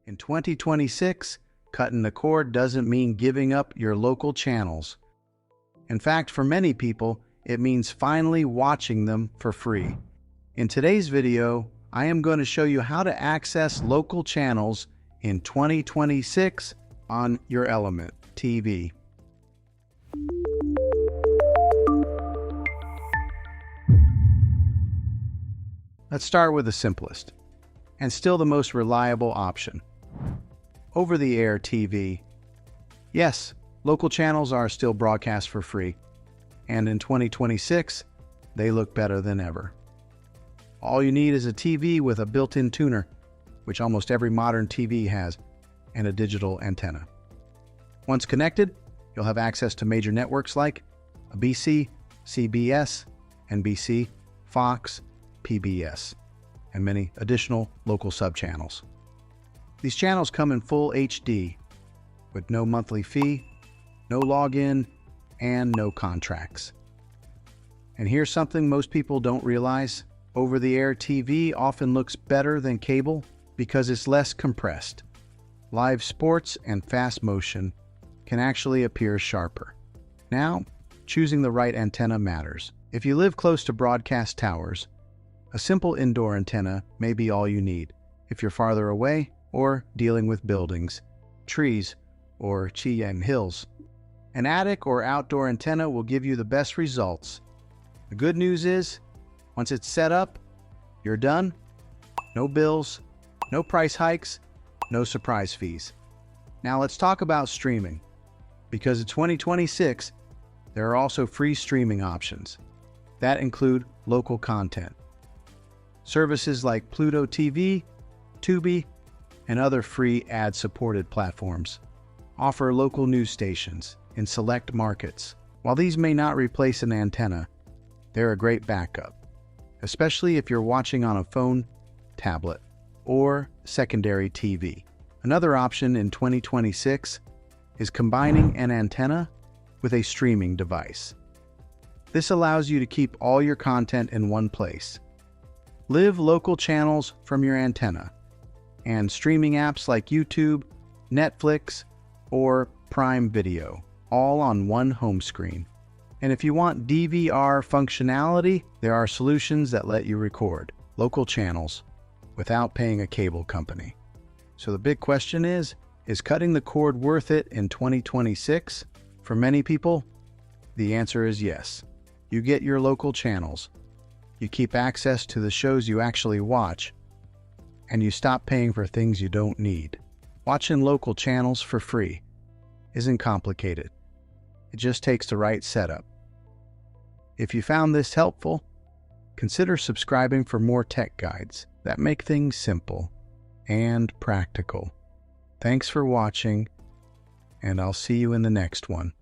In 2026, cutting the cord doesn't mean giving up your local channels. In fact, for many people, it means finally watching them for free. In today's video, I am going to show you how to access local channels in 2026 on your Element TV. Let's start with the simplest, and still the most reliable option. Over-the-air TV. Yes, local channels are still broadcast for free, and in 2026, they look better than ever. All you need is a TV with a built-in tuner, which almost every modern TV has, and a digital antenna. Once connected, you'll have access to major networks like ABC, CBS, NBC, Fox, PBS, and many additional local sub-channels. These channels come in full HD, with no monthly fee, no login, and no contracts. And here's something most people don't realize. Over-the-air TV often looks better than cable because it's less compressed. Live sports and fast motion can actually appear sharper. Now, choosing the right antenna matters. If you live close to broadcast towers, a simple indoor antenna may be all you need. If you're farther away or dealing with buildings, trees, or Cheyenne hills, an attic or outdoor antenna will give you the best results. The good news is, once it's set up, you're done. No bills, no price hikes, no surprise fees. Now let's talk about streaming. Because in 2026, there are also free streaming options that include local content. Services like Pluto TV, Tubi, and other free ad-supported platforms offer local news stations in select markets. While these may not replace an antenna, they're a great backup, especially if you're watching on a phone, tablet, or secondary TV. Another option in 2026 is combining an antenna with a streaming device. This allows you to keep all your content in one place. Live local channels from your antenna, and streaming apps like YouTube, Netflix, or Prime Video, all on one home screen. And if you want DVR functionality, there are solutions that let you record local channels without paying a cable company. So the big question is cutting the cord worth it in 2026? For many people, the answer is yes. You get your local channels, you keep access to the shows you actually watch, and you stop paying for things you don't need. Watching local channels for free isn't complicated. It just takes the right setup. If you found this helpful, consider subscribing for more tech guides that make things simple and practical. Thanks for watching, and I'll see you in the next one.